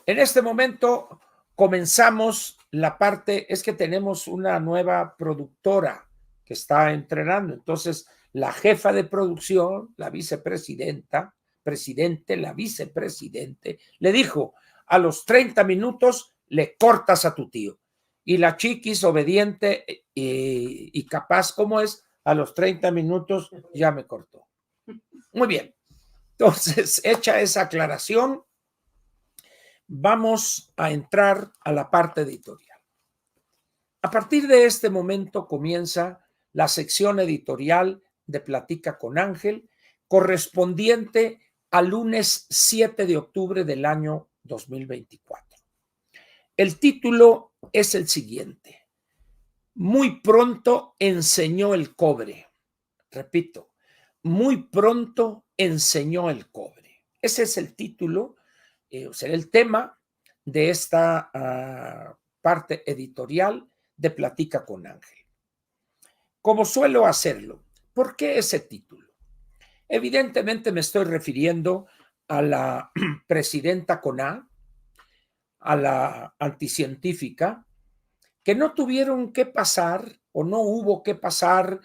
En este momento comenzamos la parte, es que tenemos una nueva productora que está entrenando, entonces la jefa de producción, la vicepresidenta, presidente, la vicepresidente, le dijo, a los 30 minutos le cortas a tu tío. Y la chiquis, obediente y capaz como es, a los 30 minutos ya me cortó. Muy bien. Entonces, hecha esa aclaración, vamos a entrar a la parte editorial. A partir de este momento comienza la sección editorial de Platica con Ángel, correspondiente al lunes 7 de octubre del año 2024. El título es el siguiente: Muy pronto enseñó el cobre. Repito, muy pronto enseñó el cobre. Ese es el título, será el tema de esta parte editorial de Platica con Ángel. Como suelo hacerlo, ¿por qué ese título? Evidentemente me estoy refiriendo a la presidenta CONA, a la anticientífica, que no tuvieron que pasar o no hubo que pasar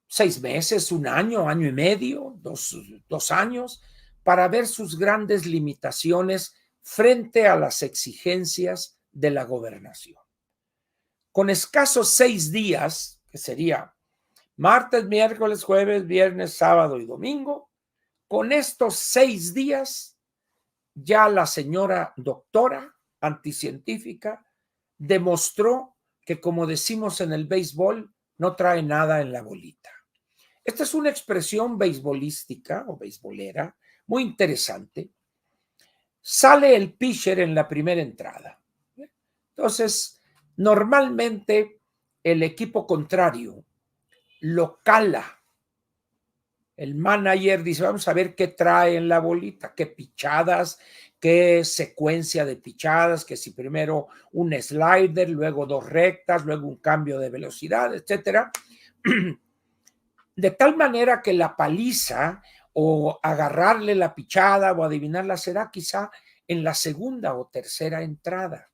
6 meses, 1 año, año y medio, dos años, para ver sus grandes limitaciones frente a las exigencias de la gobernación. Con escasos 6 días, que sería martes, miércoles, jueves, viernes, sábado y domingo, con estos 6 días, ya la señora doctora anticientífica demostró que, como decimos en el béisbol, no trae nada en la bolita. Esta es una expresión beisbolística o beisbolera muy interesante. Sale el pitcher en la primera entrada. Entonces, normalmente el equipo contrario lo cala. El manager dice, vamos a ver qué trae en la bolita, qué pichadas, qué secuencia de pichadas, que si primero un slider, luego 2 rectas, luego un cambio de velocidad, etcétera. De tal manera que la paliza o agarrarle la pichada o adivinarla será quizá en la segunda o tercera entrada,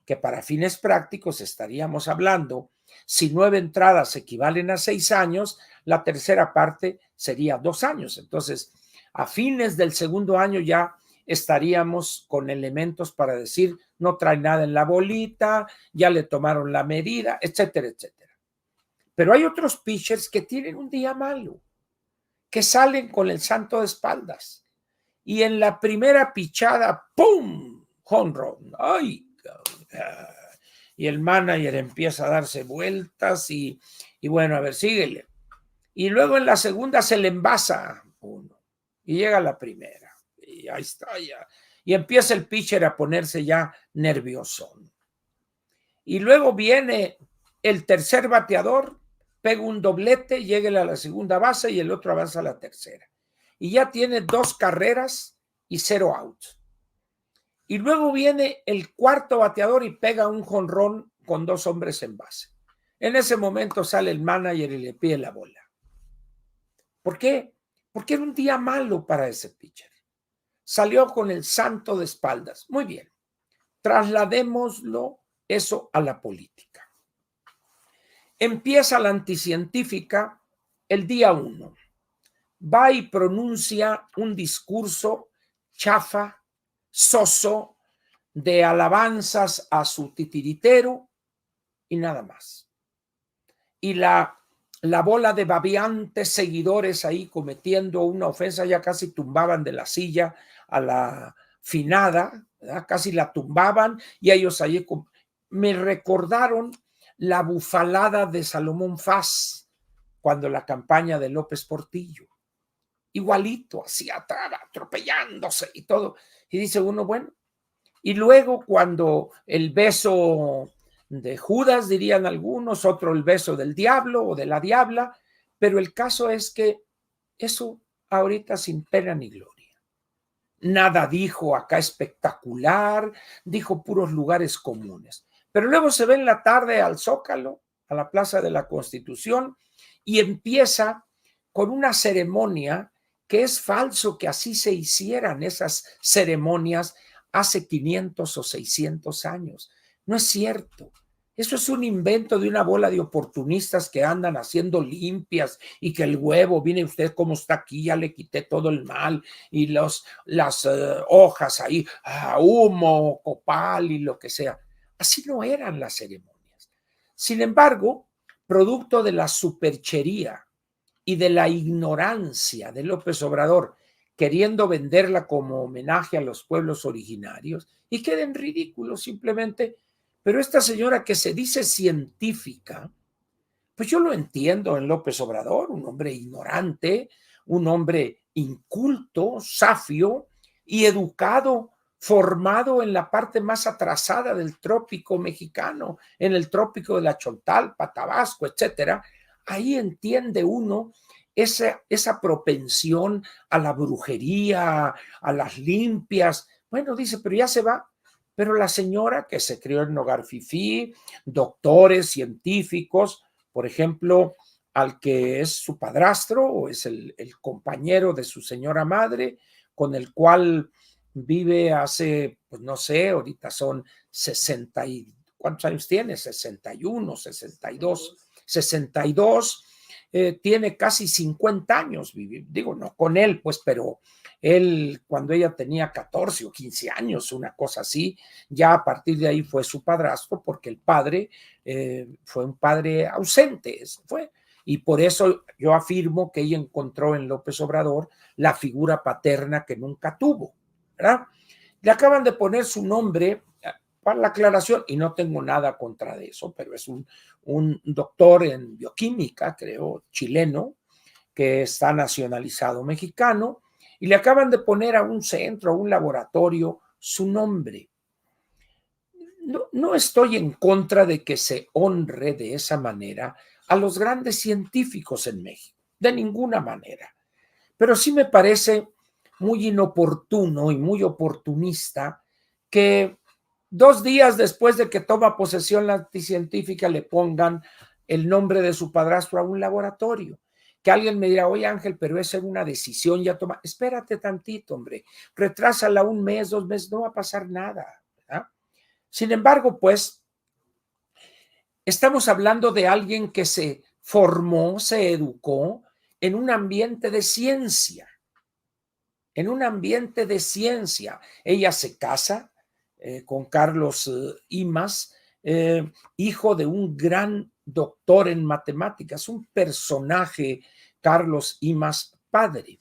que para fines prácticos estaríamos hablando, si 9 entradas equivalen a 6 años, la tercera parte sería 2 años. Entonces, a fines del segundo año ya estaríamos con elementos para decir, no trae nada en la bolita, ya le tomaron la medida, etcétera, etcétera. Pero hay otros pitchers que tienen un día malo, que salen con el santo de espaldas. Y en la primera pichada, ¡pum! Home run. ¡Ay! Y el manager empieza a darse vueltas y bueno, a ver, síguele. Y luego en la segunda se le envasa uno y llega a la primera. Y ahí está ya. Y empieza el pitcher a ponerse ya nerviosón. Y luego viene el tercer bateador, pega un doblete, llega a la segunda base y el otro avanza a la tercera. Y ya tiene 2 carreras y 0 outs. Y luego viene el cuarto bateador y pega un jonrón con 2 hombres en base. En ese momento sale el manager y le pide la bola. ¿Por qué? Porque era un día malo para ese pitcher. Salió con el santo de espaldas. Muy bien. Trasladémoslo eso a la política. Empieza la anticientífica el día 1. Va y pronuncia un discurso chafa, soso, de alabanzas a su titiritero y nada más. Y la bola de babeantes seguidores ahí cometiendo una ofensa, ya casi tumbaban de la silla a la finada, ¿verdad? Casi la tumbaban y ellos ahí me recordaron la bufalada de Salomón Faz cuando la campaña de López Portillo. Igualito, así atrás, atropellándose y todo. Y dice uno, bueno, y luego cuando el beso de Judas, dirían algunos, otro el beso del diablo o de la diabla, pero el caso es que eso ahorita sin pena ni gloria. Nada dijo acá espectacular, dijo puros lugares comunes. Pero luego se ve en la tarde al Zócalo, a la Plaza de la Constitución, y empieza con una ceremonia que es falso que así se hicieran esas ceremonias hace 500 o 600 años. No es cierto. Eso es un invento de una bola de oportunistas que andan haciendo limpias y que el huevo, viene usted cómo está aquí, ya le quité todo el mal y las hojas ahí, humo, copal y lo que sea. Así no eran las ceremonias. Sin embargo, producto de la superchería y de la ignorancia de López Obrador, queriendo venderla como homenaje a los pueblos originarios, y queda en ridículo simplemente. Pero esta señora que se dice científica, pues yo lo entiendo en López Obrador, un hombre ignorante, un hombre inculto, safio y educado, formado en la parte más atrasada del trópico mexicano, en el trópico de la Chontalpa, Tabasco, etcétera. Ahí entiende uno esa propensión a la brujería, a las limpias. Bueno, dice, pero ya se va. Pero la señora que se crió en hogar fifí, doctores, científicos, por ejemplo, al que es su padrastro o es el compañero de su señora madre, con el cual vive hace, pues no sé, ahorita son 60 y, ¿cuántos años tiene? 61, 62, 62, tiene casi 50 años, digo, no con él, pues, pero él cuando ella tenía 14 o 15 años, una cosa así, ya a partir de ahí fue su padrastro, porque el padre fue un padre ausente, fue. Y por eso yo afirmo que ella encontró en López Obrador la figura paterna que nunca tuvo, ¿verdad? Le acaban de poner su nombre para la aclaración, y no tengo nada contra de eso, pero es un doctor en bioquímica, creo, chileno, que está nacionalizado mexicano, y le acaban de poner a un centro, a un laboratorio, su nombre. No estoy en contra de que se honre de esa manera a los grandes científicos en México, de ninguna manera. Pero sí me parece muy inoportuno y muy oportunista que 2 días después de que toma posesión la anticientífica le pongan el nombre de su padrastro a un laboratorio. Que alguien me dirá, oye Ángel, pero esa es una decisión ya toma. Espérate tantito, hombre, retrásala 1 mes, 2 meses, no va a pasar nada, ¿verdad? Sin embargo, pues, estamos hablando de alguien que se formó, se educó en un ambiente de ciencia, en un ambiente de ciencia. Ella se casa con Carlos Imas, hijo de un gran doctor en matemáticas, un personaje, Carlos Imas, padre.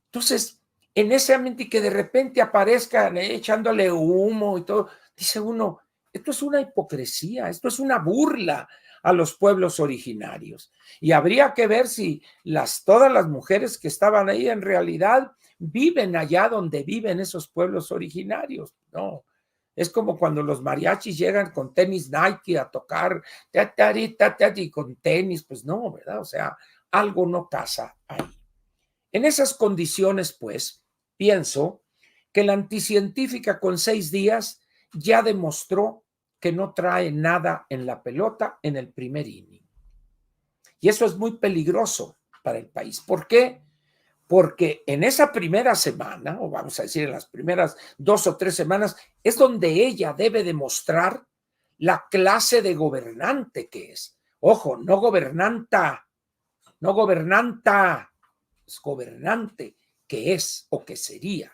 Entonces, en ese ambiente que de repente aparezcan echándole humo y todo, dice uno, esto es una hipocresía, esto es una burla a los pueblos originarios. Y habría que ver si todas las mujeres que estaban ahí en realidad viven allá donde viven esos pueblos originarios. No, es como cuando los mariachis llegan con tenis Nike a tocar, y con tenis, pues no, ¿verdad? O sea, algo no casa ahí. En esas condiciones, pues, pienso que la anticientífica con 6 días ya demostró que no trae nada en la pelota en el primer inning. Y eso es muy peligroso para el país. ¿Por qué? Porque en esa primera semana, o vamos a decir en las primeras 2 o 3 semanas, es donde ella debe demostrar la clase de gobernante que es. Ojo, no gobernanta, no gobernanta, es gobernante que es o que sería.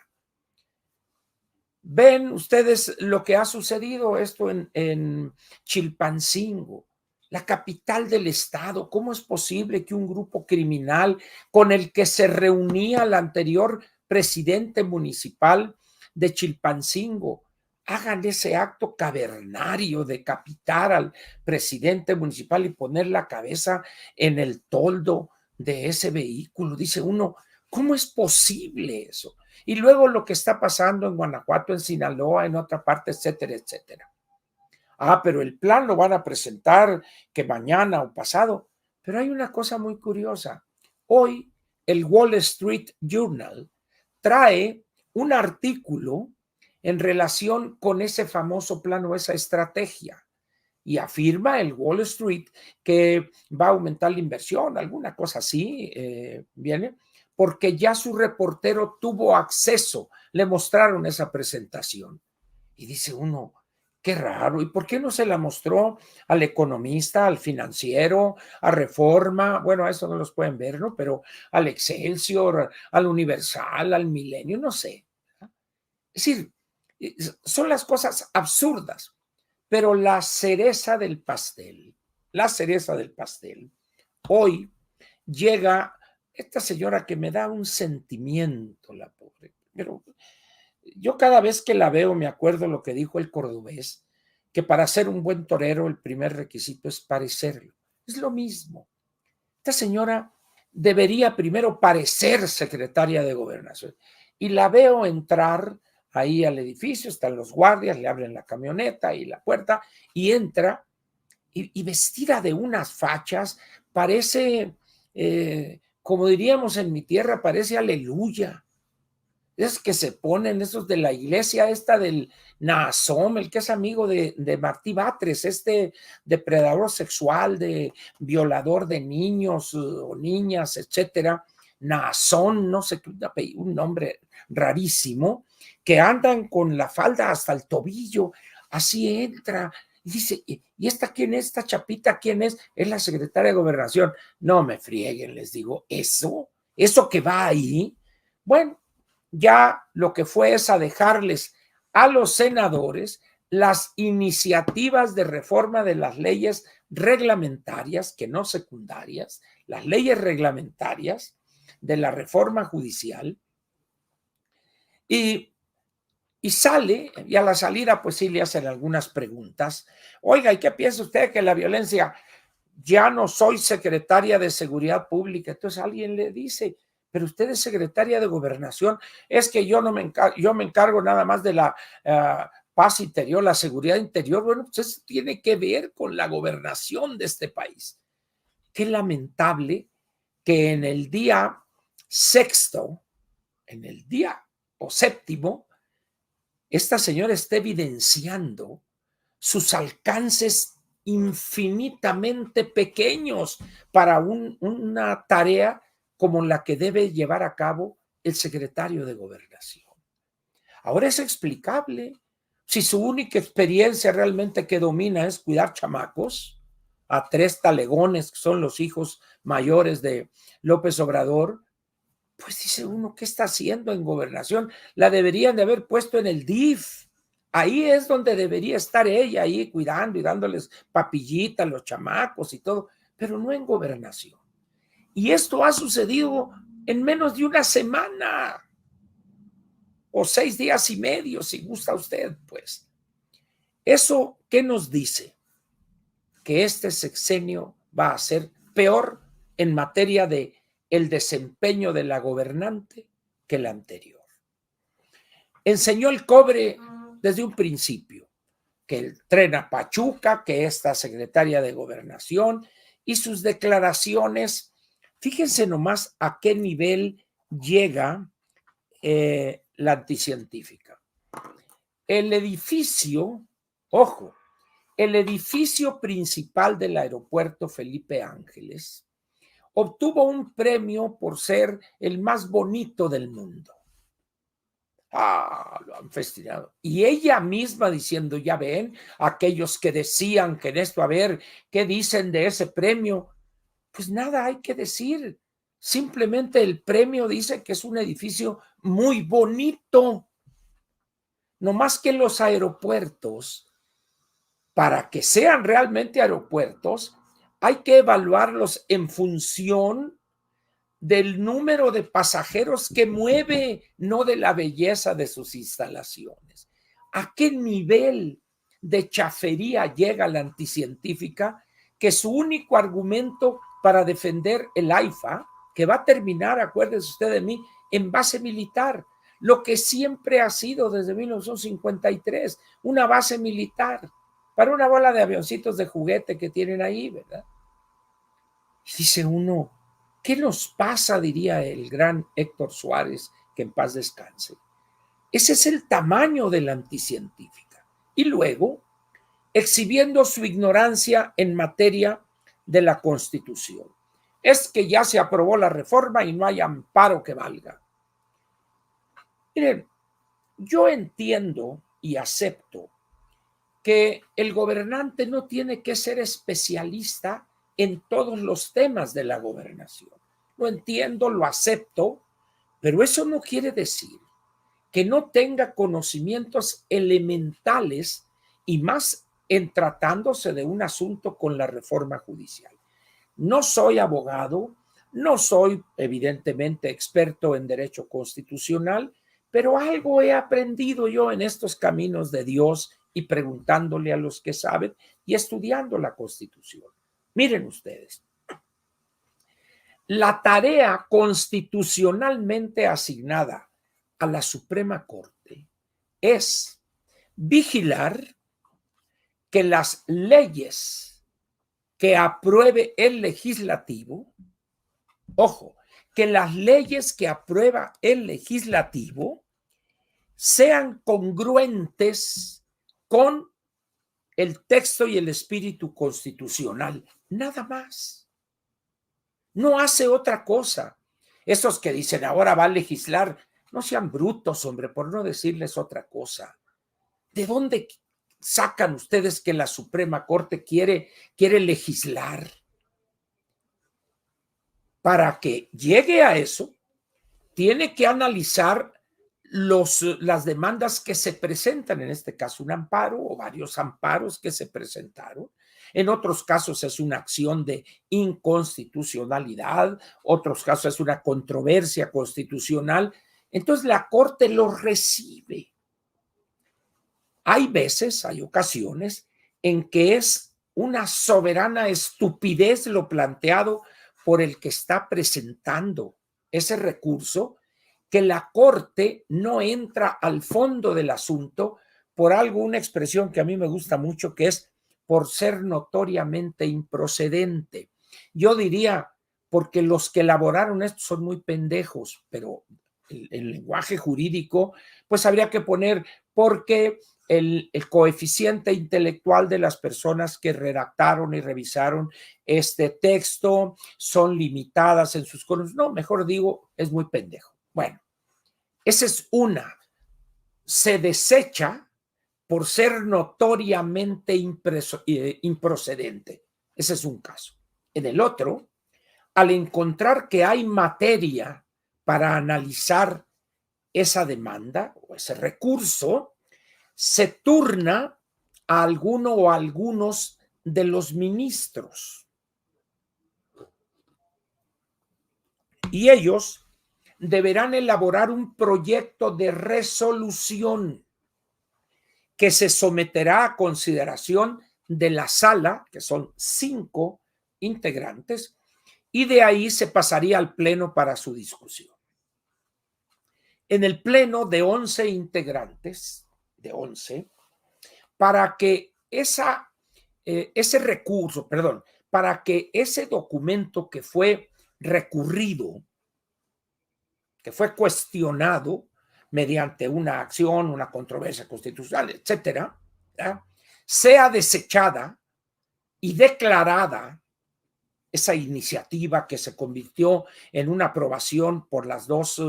Ven ustedes lo que ha sucedido esto en Chilpancingo, la capital del estado. ¿Cómo es posible que un grupo criminal con el que se reunía el anterior presidente municipal de Chilpancingo hagan ese acto cavernario de decapitar al presidente municipal y poner la cabeza en el toldo de ese vehículo? Dice uno, ¿cómo es posible eso? Y luego lo que está pasando en Guanajuato, en Sinaloa, en otra parte, etcétera, etcétera. Pero el plan lo van a presentar que mañana o pasado. Pero hay una cosa muy curiosa. Hoy el Wall Street Journal trae un artículo en relación con ese famoso plan o esa estrategia. Y afirma el Wall Street que va a aumentar la inversión, alguna cosa así, viene, porque ya su reportero tuvo acceso, le mostraron esa presentación. Y dice uno, qué raro, ¿y por qué no se la mostró al Economista, al Financiero, a Reforma? Bueno, a eso no los pueden ver, ¿no? Pero al Excelsior, al Universal, al Milenio, no sé. Es decir, son las cosas absurdas, pero la cereza del pastel, hoy llega esta señora que me da un sentimiento, la pobre, pero yo cada vez que la veo me acuerdo lo que dijo el cordobés, que para ser un buen torero el primer requisito es parecerlo. Es lo mismo. Esta señora debería primero parecer secretaria de Gobernación. Y la veo entrar ahí al edificio, están los guardias, le abren la camioneta y la puerta, y entra, y vestida de unas fachas, parece, como diríamos en mi tierra, parece aleluya. Es que se ponen esos de la iglesia esta del Naasóm, el que es amigo de Martí Batres, este depredador sexual, de violador de niños o niñas, etcétera. Naasón, no sé qué, un nombre rarísimo, que andan con la falda hasta el tobillo, así entra. Y dice, ¿y esta quién es? ¿Esta chapita quién es? Es la secretaria de Gobernación. No me frieguen, les digo, eso que va ahí, bueno, ya lo que fue es a dejarles a los senadores las iniciativas de reforma de las leyes reglamentarias, que no secundarias, las leyes reglamentarias de la reforma judicial, y sale, y a la salida pues sí le hacen algunas preguntas. Oiga, ¿y qué piensa usted que la violencia? Ya no soy secretaria de Seguridad Pública. Entonces alguien le dice, pero usted es secretaria de Gobernación. Es que yo no me encargo, yo me encargo nada más de la paz interior, la seguridad interior. Bueno, pues eso tiene que ver con la gobernación de este país. Qué lamentable que en el día sexto, en el día o séptimo, esta señora esté evidenciando sus alcances infinitamente pequeños para una tarea como la que debe llevar a cabo el secretario de Gobernación. Ahora es explicable si su única experiencia realmente que domina es cuidar chamacos, a 3 talegones que son los hijos mayores de López Obrador. Pues dice uno, ¿qué está haciendo en Gobernación? La deberían de haber puesto en el DIF. Ahí es donde debería estar ella, ahí cuidando y dándoles papillitas a los chamacos y todo, pero no en Gobernación. Y esto ha sucedido en menos de una semana o 6 días y medio, si gusta usted, pues. ¿Eso qué nos dice? Que este sexenio va a ser peor en materia de el desempeño de la gobernante que el anterior. Enseñó el cobre desde un principio, que el tren a Pachuca, que esta secretaria de Gobernación y sus declaraciones, fíjense nomás a qué nivel llega la anticientífica. El edificio, ojo, el edificio principal del aeropuerto Felipe Ángeles obtuvo un premio por ser el más bonito del mundo. Lo han festejado. Y ella misma diciendo, ya ven, aquellos que decían que en esto, a ver, ¿qué dicen de ese premio? Pues nada hay que decir. Simplemente el premio dice que es un edificio muy bonito. No más que los aeropuertos, para que sean realmente aeropuertos, hay que evaluarlos en función del número de pasajeros que mueve, no de la belleza de sus instalaciones. ¿A qué nivel de chafería llega la anticientífica que su único argumento para defender el AIFA, que va a terminar, acuérdese usted de mí, en base militar, lo que siempre ha sido desde 1953, una base militar, para una bola de avioncitos de juguete que tienen ahí, ¿verdad? Y dice uno, ¿qué nos pasa? Diría el gran Héctor Suárez, que en paz descanse. Ese es el tamaño de la anticientífica. Y luego, exhibiendo su ignorancia en materia de la Constitución. es que ya se aprobó la reforma y no hay amparo que valga. Miren, yo entiendo y acepto que el gobernante no tiene que ser especialista en todos los temas de la gobernación. Lo entiendo, lo acepto, pero eso no quiere decir que no tenga conocimientos elementales y más en tratándose de un asunto con la reforma judicial. No soy abogado, no soy evidentemente experto en derecho constitucional, pero algo he aprendido yo en estos caminos de Dios y preguntándole a los que saben y estudiando la Constitución. Miren ustedes, la tarea constitucionalmente asignada a la Suprema Corte es vigilar que las leyes que apruebe el legislativo, ojo, que las leyes que aprueba el legislativo sean congruentes con el texto y el espíritu constitucional, nada más. No hace otra cosa. Esos que dicen ahora va a legislar, no sean brutos, hombre, por no decirles otra cosa. ¿De dónde sacan ustedes que la Suprema Corte quiere legislar? Para que llegue a eso, tiene que analizar las demandas que se presentan, en este caso un amparo o varios amparos que se presentaron. En otros casos es una acción de inconstitucionalidad, otros casos es una controversia constitucional. Entonces la Corte lo recibe. Hay veces, hay ocasiones en que es una soberana estupidez lo planteado por el que está presentando ese recurso, que la Corte no entra al fondo del asunto por algo, una expresión que a mí me gusta mucho, que es por ser notoriamente improcedente. Yo diría, porque los que elaboraron esto son muy pendejos, pero el lenguaje jurídico, pues habría que poner porque el coeficiente intelectual de las personas que redactaron y revisaron este texto son limitadas en sus conocimientos. No, mejor digo, es muy pendejo. Bueno, esa es una. Se desecha por ser notoriamente improcedente. Ese es un caso. En el otro, al encontrar que hay materia para analizar esa demanda o ese recurso, se turna a alguno o a algunos de los ministros. Y ellos deberán elaborar un proyecto de resolución que se someterá a consideración de la sala, que son 5 integrantes, y de ahí se pasaría al pleno para su discusión. En el pleno de 11 integrantes, de 11, para que ese recurso, perdón, para que ese documento que fue recurrido, que fue cuestionado mediante una acción, una controversia constitucional, etcétera, ¿ya?, sea desechada y declarada esa iniciativa que se convirtió en una aprobación por las 2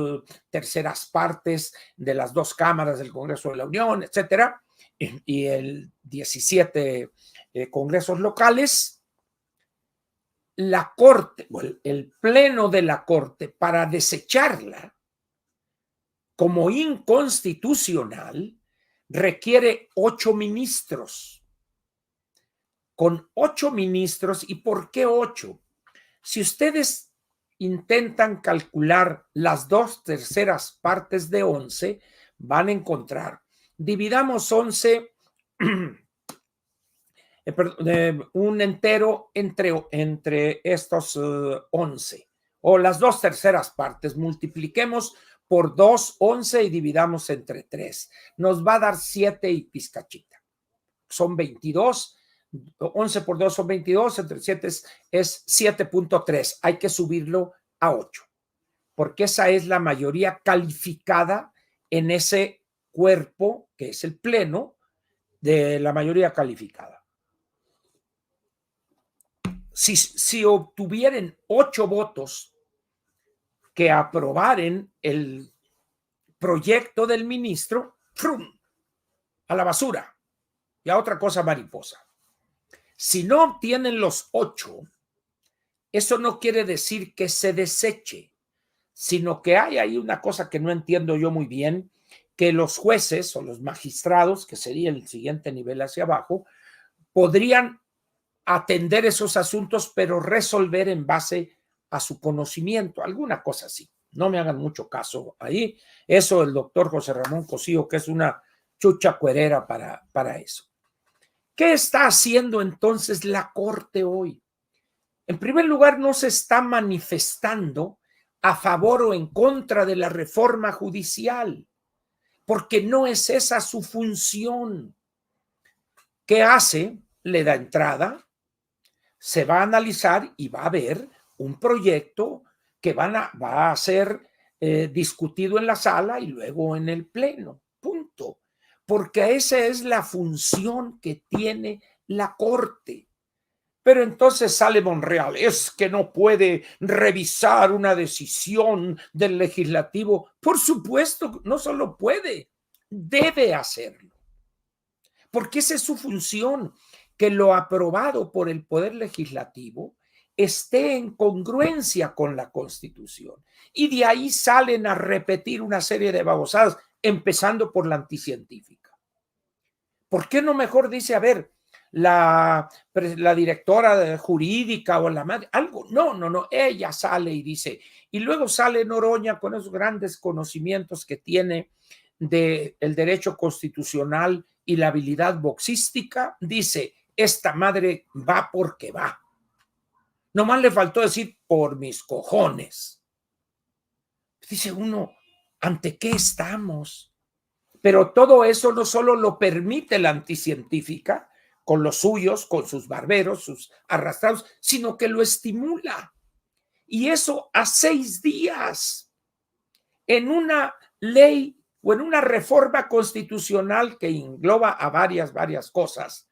terceras partes de las 2 cámaras del Congreso de la Unión, etcétera, y el 17 congresos locales, la Corte, el Pleno de la Corte, para desecharla como inconstitucional, requiere 8 ministros. Con 8 ministros, ¿y por qué 8? Si ustedes intentan calcular las 2 terceras partes de 11, van a encontrar, dividamos 11, un entero entre estos 11, o las 2 terceras partes, multipliquemos por 2, 11 y dividamos entre 3. Nos va a dar 7 y pizcachita. Son 22. 11 por 2 son 22, entre 7 es 7.3. Hay que subirlo a 8, porque esa es la mayoría calificada en ese cuerpo, que es el pleno de la mayoría calificada. si obtuvieran 8 votos que aprobaren el proyecto del ministro, ¡frum!, a la basura y a otra cosa mariposa. Si no obtienen los 8, eso no quiere decir que se deseche, sino que hay ahí una cosa que no entiendo yo muy bien, que los jueces o los magistrados, que sería el siguiente nivel hacia abajo, podrían atender esos asuntos, pero resolver en base a su conocimiento, alguna cosa así. No me hagan mucho caso ahí. Eso el doctor José Ramón Cosío, que es una chucha cuerera para eso. ¿Qué está haciendo entonces la Corte hoy? En primer lugar, no se está manifestando a favor o en contra de la reforma judicial, porque no es esa su función. ¿Qué hace? Le da entrada, se va a analizar y va a haber un proyecto que va a ser discutido en la sala y luego en el pleno. Punto. Porque esa es la función que tiene la Corte. Pero entonces sale Monreal, es que no puede revisar una decisión del legislativo. Por supuesto, no solo puede, debe hacerlo. Porque esa es su función, que lo aprobado por el Poder Legislativo esté en congruencia con la Constitución. Y de ahí salen a repetir una serie de babosadas, empezando por la anticientífica. ¿Por qué no mejor dice, a ver, la directora jurídica o la madre, algo? No, ella sale y dice, y luego sale Noroña con esos grandes conocimientos que tiene del derecho constitucional y la habilidad boxística, dice, esta madre va porque va. Nomás le faltó decir, por mis cojones. Dice uno, ¿ante qué estamos? Pero todo eso no solo lo permite la anticientífica, con los suyos, con sus barberos, sus arrastrados, sino que lo estimula. Y eso a 6 días, en una ley o en una reforma constitucional que engloba a varias cosas.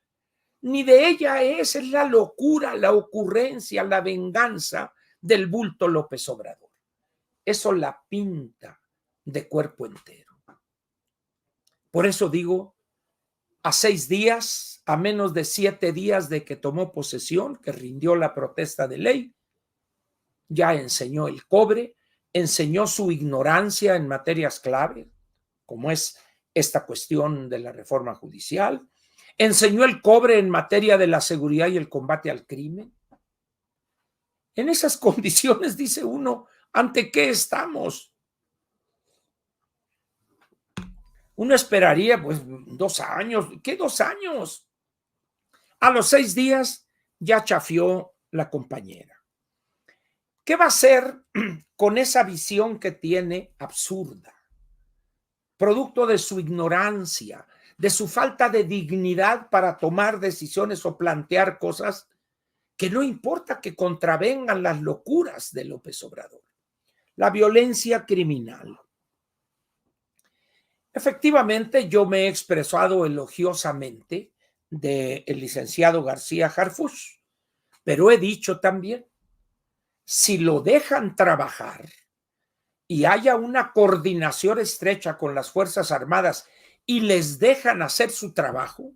Ni de ella es la locura, la ocurrencia, la venganza del bulto López Obrador. Eso la pinta de cuerpo entero. Por eso digo, a 6 días, a menos de 7 días de que tomó posesión, que rindió la protesta de ley, ya enseñó el cobre, enseñó su ignorancia en materias clave, como es esta cuestión de la reforma judicial, enseñó el cobre en materia de la seguridad y el combate al crimen. En esas condiciones, dice uno, ¿ante qué estamos? Uno esperaría, pues, 2 años. ¿Qué 2 años? A los 6 días ya chafió la compañera. ¿Qué va a hacer con esa visión que tiene absurda? Producto de su ignorancia, de su falta de dignidad para tomar decisiones o plantear cosas que no importa que contravengan las locuras de López Obrador. La violencia criminal. Efectivamente, yo me he expresado elogiosamente del licenciado García Harfuch, pero he dicho también, si lo dejan trabajar y haya una coordinación estrecha con las Fuerzas Armadas y les dejan hacer su trabajo,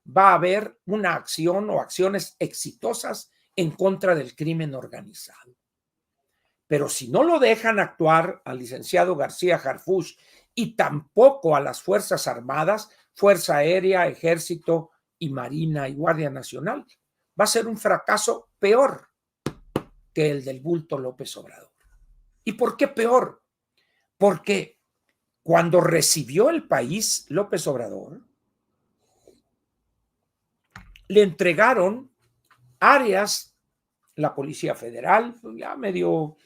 va a haber una acción o acciones exitosas en contra del crimen organizado. Pero si no lo dejan actuar al licenciado García Harfuch y tampoco a las Fuerzas Armadas, Fuerza Aérea, Ejército y Marina y Guardia Nacional, va a ser un fracaso peor que el del bulto López Obrador. ¿Y por qué peor? Porque cuando recibió el país López Obrador, le entregaron áreas, la Policía Federal, ya medio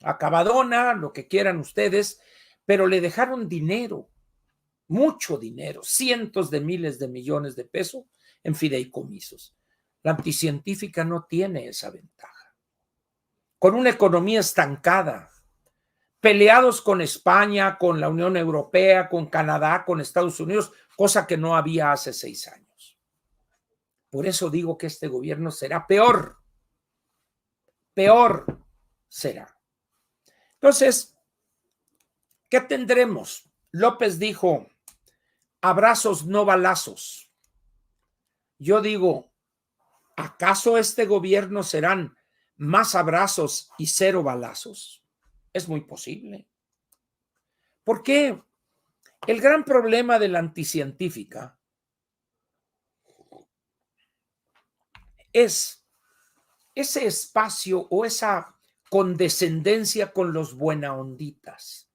acabadona, lo que quieran ustedes, pero le dejaron dinero, mucho dinero, cientos de miles de millones de pesos en fideicomisos. La anticientífica no tiene esa ventaja. Con una economía estancada, peleados con España, con la Unión Europea, con Canadá, con Estados Unidos, cosa que no había hace 6 años. Por eso digo que este gobierno será peor, peor será. Entonces, ¿qué tendremos? López dijo, abrazos no balazos. Yo digo, ¿acaso este gobierno serán más abrazos y cero balazos? Es muy posible. ¿Por qué? El gran problema de la anticientífica es ese espacio o esa condescendencia con los buenaonditas.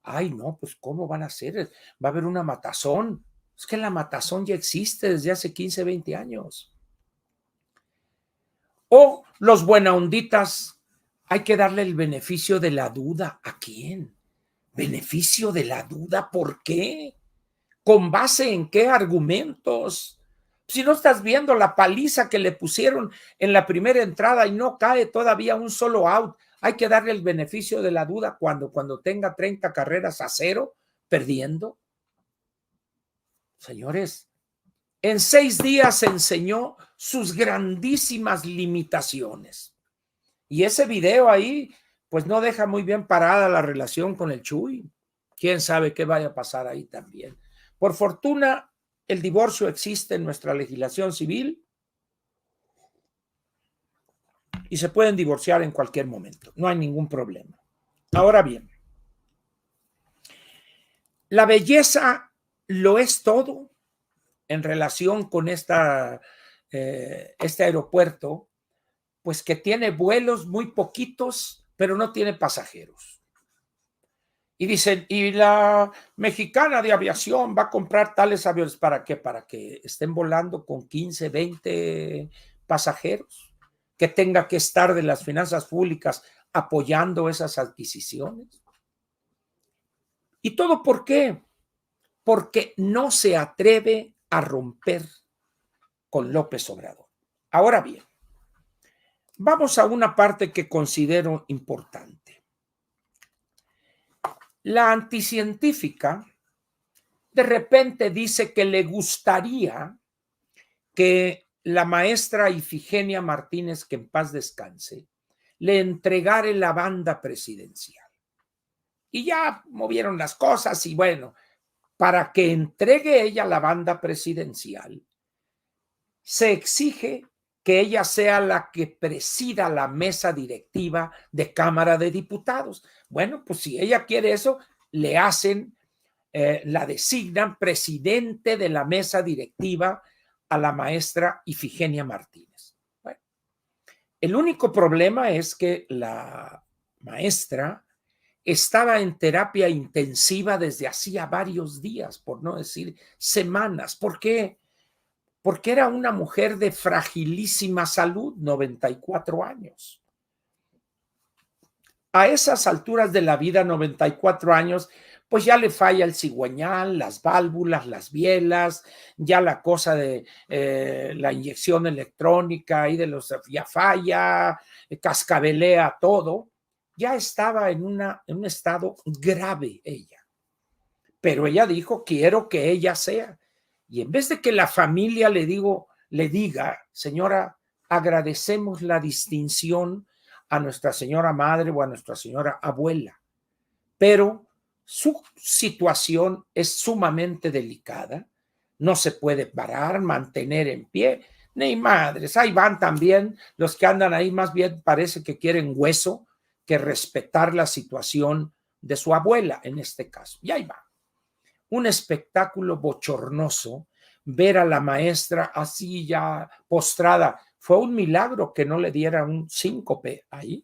Ay, no, pues ¿cómo van a ser? Va a haber una matazón. Es que la matazón ya existe desde hace 15, 20 años. O los buenaonditas, hay que darle el beneficio de la duda. ¿A quién? ¿Beneficio de la duda? ¿Por qué? ¿Con base en qué argumentos? Si no estás viendo la paliza que le pusieron en la primera entrada y no cae todavía un solo out, hay que darle el beneficio de la duda cuando tenga 30 carreras a 0, perdiendo. Señores, en 6 días enseñó sus grandísimas limitaciones. Y ese video ahí, pues no deja muy bien parada la relación con el Chuy. Quién sabe qué vaya a pasar ahí también. Por fortuna, el divorcio existe en nuestra legislación civil y se pueden divorciar en cualquier momento. No hay ningún problema. Ahora bien, la belleza lo es todo en relación con este aeropuerto, pues que tiene vuelos muy poquitos, pero no tiene pasajeros. Y dicen, ¿y la mexicana de aviación va a comprar tales aviones? ¿Para qué? Para que estén volando con 15, 20 pasajeros, que tenga que estar de las finanzas públicas apoyando esas adquisiciones. ¿Y todo por qué? Porque no se atreve a romper con López Obrador. Ahora bien, vamos a una parte que considero importante. La anticientífica de repente dice que le gustaría que la maestra Ifigenia Martínez, que en paz descanse, le entregara la banda presidencial. Y ya movieron las cosas y bueno, para que entregue ella la banda presidencial, se exige que ella sea la que presida la mesa directiva de Cámara de Diputados. Bueno, pues si ella quiere eso, le hacen la designan presidente de la mesa directiva a la maestra Ifigenia Martínez. Bueno, el único problema es que la maestra estaba en terapia intensiva desde hacía varios días, por no decir semanas. ¿Por qué? Porque era una mujer de fragilísima salud, 94 años. A esas alturas de la vida, 94 años, pues ya le falla el cigüeñal, las válvulas, las bielas, ya la cosa de la inyección electrónica y de los ya falla, cascabelea todo. Ya estaba en un estado grave ella. Pero ella dijo, quiero que ella sea. Y en vez de que la familia le diga, señora, agradecemos la distinción a nuestra señora madre o a nuestra señora abuela, pero su situación es sumamente delicada, no se puede parar, mantener en pie, ni madres, ahí van también los que andan ahí, más bien parece que quieren hueso que respetar la situación de su abuela en este caso, y ahí va. Un espectáculo bochornoso ver a la maestra así ya postrada. Fue un milagro que no le diera un síncope ahí.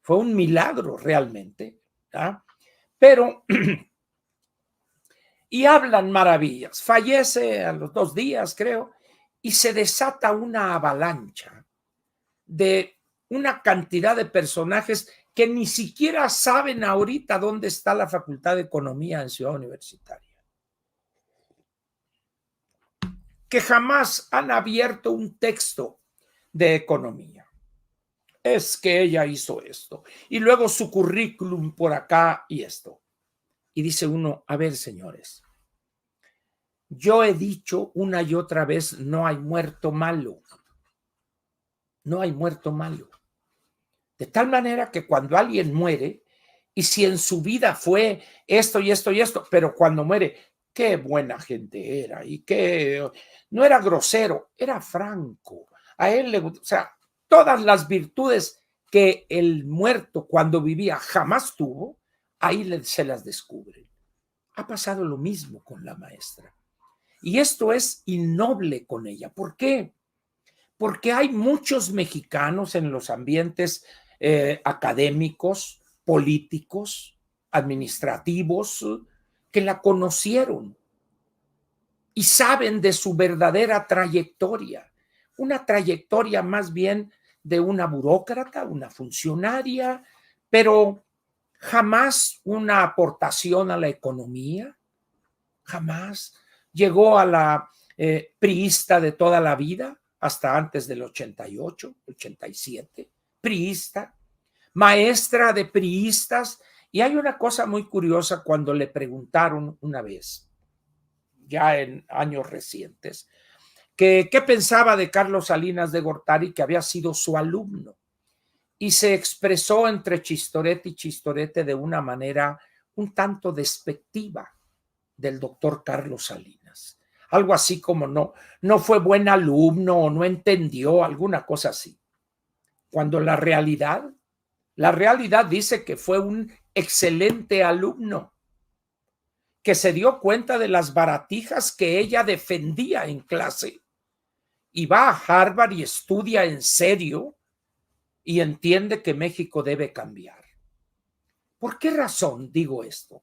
Fue un milagro realmente. ¿Ah? Pero, y hablan maravillas. Fallece a los 2 días, creo, y se desata una avalancha de una cantidad de personajes que ni siquiera saben ahorita dónde está la Facultad de Economía en Ciudad Universitaria, que jamás han abierto un texto de economía. Es que ella hizo esto. Y luego su currículum por acá y esto. Y dice uno, a ver, señores, yo he dicho una y otra vez, no hay muerto malo. No hay muerto malo. De tal manera que cuando alguien muere, y si en su vida fue esto y esto y esto, pero cuando muere, qué buena gente era y que no era grosero, era franco. A él le gustó, o sea, todas las virtudes que el muerto cuando vivía jamás tuvo, ahí se las descubren. Ha pasado lo mismo con la maestra. Y esto es innoble con ella. ¿Por qué? Porque hay muchos mexicanos en los ambientes académicos, políticos, administrativos, que la conocieron y saben de su verdadera trayectoria, una trayectoria más bien de una burócrata, una funcionaria, pero jamás una aportación a la economía, jamás llegó a la priista de toda la vida, hasta antes del 88, 87, priista, maestra de priistas. Y hay una cosa muy curiosa cuando le preguntaron una vez, ya en años recientes, que qué pensaba de Carlos Salinas de Gortari, que había sido su alumno, y se expresó entre chistorete y chistorete de una manera un tanto despectiva del doctor Carlos Salinas. Algo así como no fue buen alumno o no entendió, alguna cosa así. Cuando la realidad dice que fue un excelente alumno, que se dio cuenta de las baratijas que ella defendía en clase y va a Harvard y estudia en serio y entiende que México debe cambiar. ¿Por qué razón digo esto?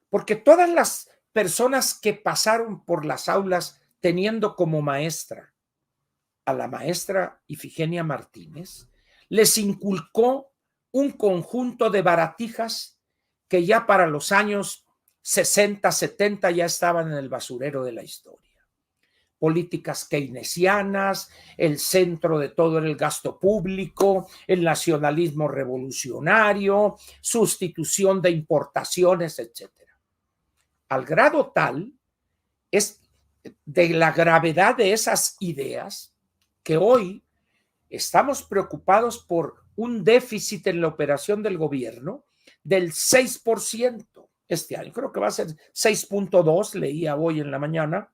Porque todas las personas que pasaron por las aulas teniendo como maestra a la maestra Ifigenia Martínez, les inculcó un conjunto de baratijas que ya para los años 60, 70 ya estaban en el basurero de la historia. Políticas keynesianas, el centro de todo era el gasto público, el nacionalismo revolucionario, sustitución de importaciones, etcétera. Al grado tal es de la gravedad de esas ideas que hoy estamos preocupados por un déficit en la operación del gobierno del 6% este año. Creo que va a ser 6.2, leía hoy en la mañana.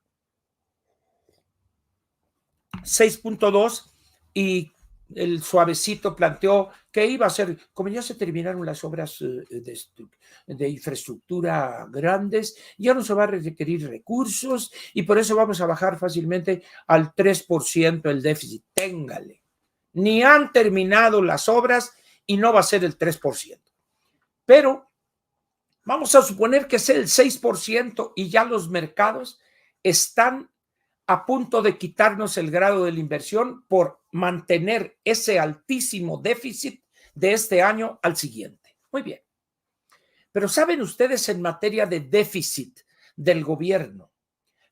6.2 y el suavecito planteó que iba a ser, como ya se terminaron las obras de infraestructura grandes, ya no se va a requerir recursos y por eso vamos a bajar fácilmente al 3% el déficit. Téngale. Ni han terminado las obras y no va a ser el 3%. Pero vamos a suponer que sea el 6% y ya los mercados están a punto de quitarnos el grado de la inversión por mantener ese altísimo déficit de este año al siguiente. Muy bien. Pero ¿saben ustedes en materia de déficit del gobierno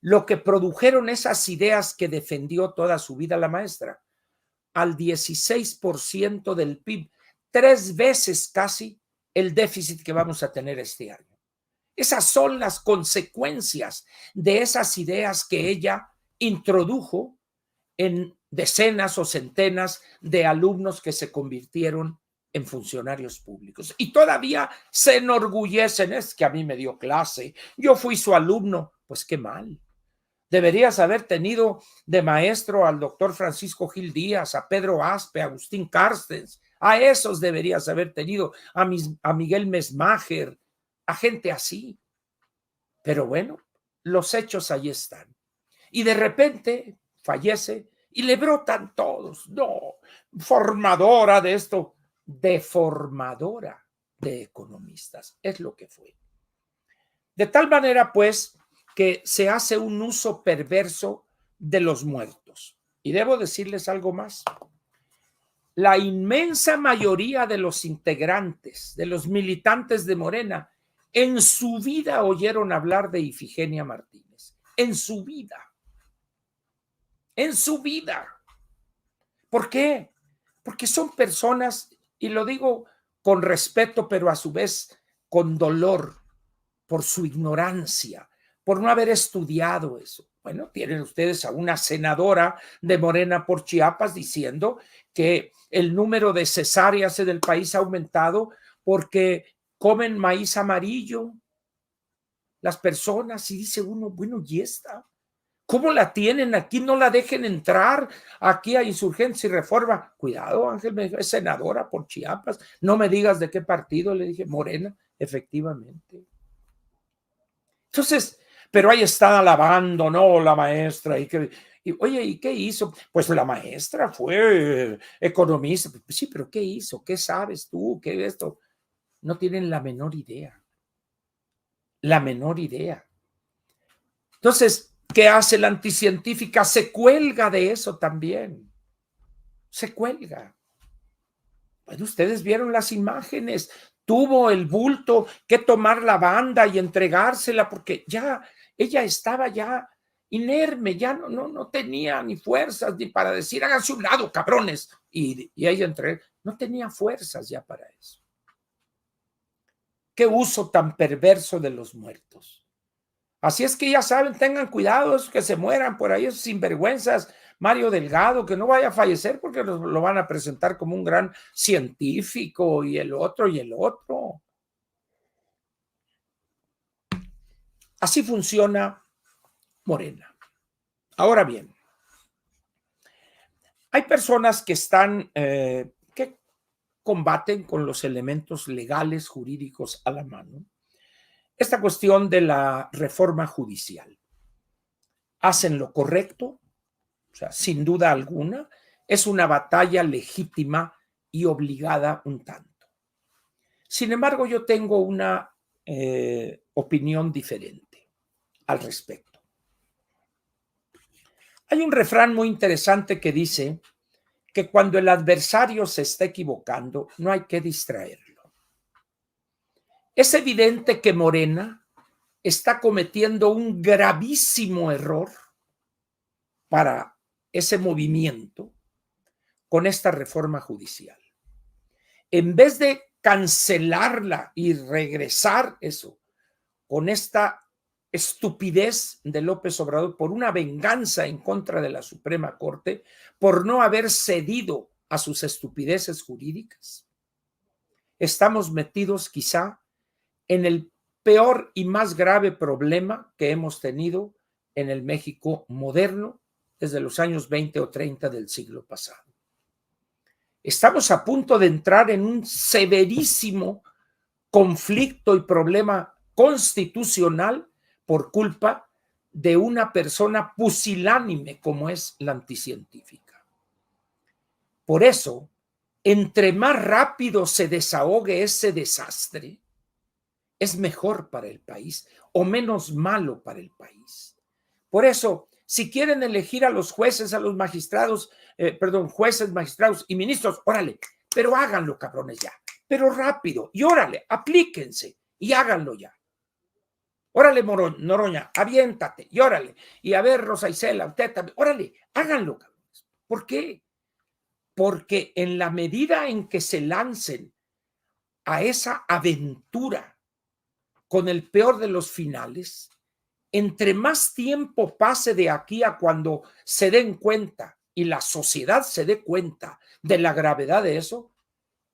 lo que produjeron esas ideas que defendió toda su vida la maestra? Al 16% del PIB, 3 veces casi el déficit que vamos a tener este año. Esas son las consecuencias de esas ideas que ella introdujo en decenas o centenas de alumnos que se convirtieron en funcionarios públicos. Y todavía se enorgullecen, es que a mí me dio clase, yo fui su alumno. Pues qué mal. Deberías haber tenido de maestro al doctor Francisco Gil Díaz, a Pedro Aspe, a Agustín Carstens, a esos deberías haber tenido, a Miguel Mesmacher, a gente así. Pero bueno, los hechos ahí están. Y de repente fallece y le brotan todos. No, formadora de esto, deformadora de economistas. Es lo que fue. De tal manera, pues, que se hace un uso perverso de los muertos. Y debo decirles algo más. La inmensa mayoría de los integrantes, de los militantes de Morena, en su vida oyeron hablar de Ifigenia Martínez. En su vida. En su vida. ¿Por qué? Porque son personas, y lo digo con respeto, pero a su vez con dolor por su ignorancia, por no haber estudiado eso. Bueno, tienen ustedes a una senadora de Morena por Chiapas diciendo que el número de cesáreas en el país ha aumentado porque comen maíz amarillo las personas, y dice uno, bueno, ¿y esta? ¿Cómo la tienen aquí? No la dejen entrar aquí a Insurgencia y Reforma. Cuidado, Ángel, me dijo, es senadora por Chiapas. No me digas de qué partido, le dije, Morena, efectivamente. Entonces, pero ahí está alabando, ¿no? La maestra. Oye, ¿y qué hizo? Pues la maestra fue economista. Sí, pero ¿qué hizo? ¿Qué sabes tú? ¿Qué es esto? No tienen la menor idea. La menor idea. Entonces, ¿qué hace la anticientífica? Se cuelga de eso también. Se cuelga. Bueno, ustedes vieron las imágenes. Tuvo el bulto que tomar la banda y entregársela porque ya ella estaba ya inerme, ya no tenía ni fuerzas ni para decir háganse un lado, cabrones. Y ella no tenía fuerzas ya para eso. Qué uso tan perverso de los muertos. Así es que ya saben, tengan cuidado, que se mueran por ahí, esos sinvergüenzas. Mario Delgado, que no vaya a fallecer porque lo van a presentar como un gran científico y el otro y el otro. Así funciona Morena. Ahora bien, hay personas que están, que combaten con los elementos legales, jurídicos a la mano, esta cuestión de la reforma judicial. Hacen lo correcto, o sea, sin duda alguna, es una batalla legítima y obligada un tanto. Sin embargo, yo tengo una opinión diferente al respecto. Hay un refrán muy interesante que dice que cuando el adversario se está equivocando, no hay que distraerlo. Es evidente que Morena está cometiendo un gravísimo error para ese movimiento con esta reforma judicial. En vez de cancelarla y regresar eso con esta estupidez de López Obrador por una venganza en contra de la Suprema Corte, por no haber cedido a sus estupideces jurídicas, estamos metidos quizá en el peor y más grave problema que hemos tenido en el México moderno desde los años 20 o 30 del siglo pasado. Estamos a punto de entrar en un severísimo conflicto y problema constitucional por culpa de una persona pusilánime como es la anticientífica. Por eso, entre más rápido se desahogue ese desastre, es mejor para el país o menos malo para el país. Por eso, si quieren elegir a los jueces, a los magistrados, jueces, magistrados y ministros, órale, pero háganlo, cabrones, ya, pero rápido, y órale, aplíquense y háganlo ya. Órale, Noroña, aviéntate, y órale, y a ver, Rosa Isela, usted también, órale, háganlo, cabrones. ¿Por qué? Porque en la medida en que se lancen a esa aventura con el peor de los finales, entre más tiempo pase de aquí a cuando se den cuenta y la sociedad se dé cuenta de la gravedad de eso,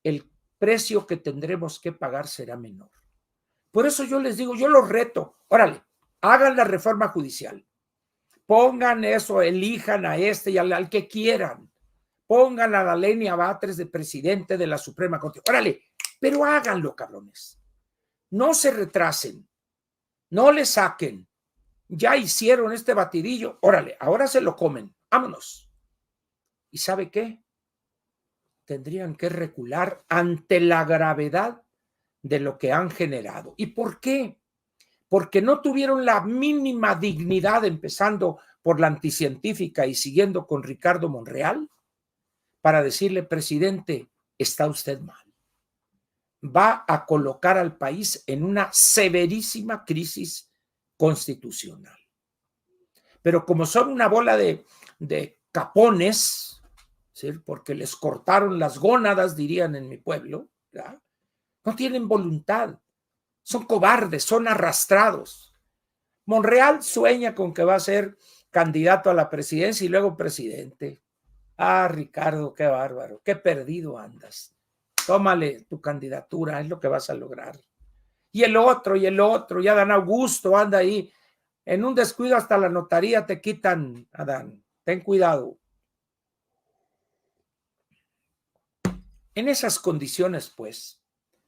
el precio que tendremos que pagar será menor. Por eso yo les digo, yo los reto, órale, hagan la reforma judicial, pongan eso, elijan a este y al que quieran, pongan a la Lenia Batres de presidente de la Suprema Corte, órale, pero háganlo, cabrones, no se retrasen, no le saquen. Ya hicieron este batidillo, órale, ahora se lo comen, vámonos. ¿Y sabe qué? Tendrían que recular ante la gravedad de lo que han generado. ¿Y por qué? Porque no tuvieron la mínima dignidad, empezando por la anticientífica y siguiendo con Ricardo Monreal, para decirle, presidente, está usted mal. Va a colocar al país en una severísima crisis constitucional. Pero como son una bola de capones, ¿sí? Porque les cortaron las gónadas, dirían en mi pueblo, ¿verdad? No tienen voluntad, son cobardes, son arrastrados. Monreal sueña con que va a ser candidato a la presidencia y luego presidente. Ah, Ricardo, qué bárbaro, qué perdido andas. Tómale tu candidatura, es lo que vas a lograr. Y el otro, ya Dan Augusto anda ahí. En un descuido hasta la notaría te quitan, Adán. Ten cuidado. En esas condiciones, pues,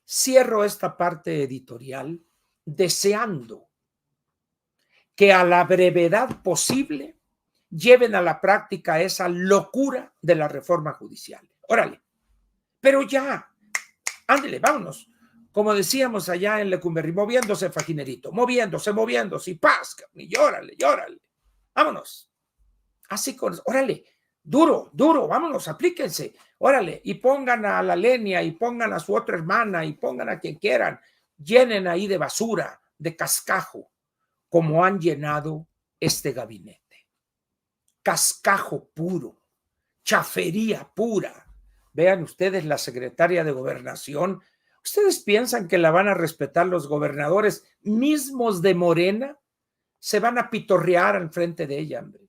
cierro esta parte editorial deseando que a la brevedad posible lleven a la práctica esa locura de la reforma judicial. Órale, pero ya, ándele, vámonos. Como decíamos allá en Lecumberri, moviéndose, Fajinerito, moviéndose, y paz, y llórale, vámonos. Así con, órale, duro, vámonos, aplíquense, órale, y pongan a la Lenia, y pongan a su otra hermana, y pongan a quien quieran, llenen ahí de basura, de cascajo, como han llenado este gabinete. Cascajo puro, chafería pura. Vean ustedes la secretaria de Gobernación. ¿Ustedes piensan que la van a respetar los gobernadores mismos de Morena? Se van a pitorrear al frente de ella, hombre.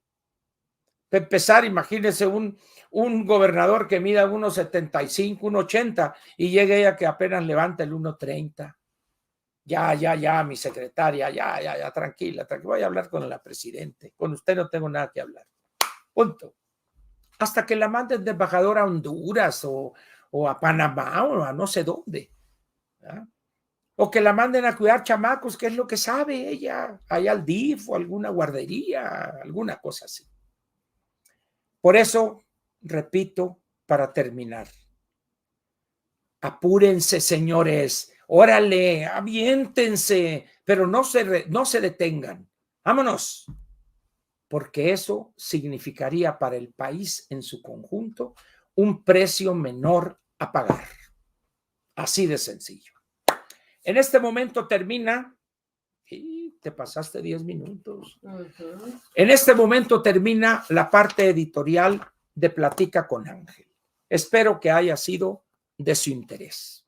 Para empezar, imagínense un gobernador que mida 1.75, 1.80 y llegue ella que apenas levanta el 1.30. Ya, mi secretaria, ya, tranquila, voy a hablar con la presidente. Con usted no tengo nada que hablar. Punto. Hasta que la manden de embajador a Honduras o a Panamá o a no sé dónde. ¿Ah? O que la manden a cuidar chamacos, que es lo que sabe ella, allá al DIF o alguna guardería, alguna cosa así. Por eso, repito, para terminar, apúrense, señores, órale, aviéntense, pero no se detengan. Vámonos, porque eso significaría para el país en su conjunto un precio menor a pagar. Así de sencillo. En este momento termina, y te pasaste 10 minutos. En este momento termina la parte editorial de Platica con Ángel. Espero que haya sido de su interés.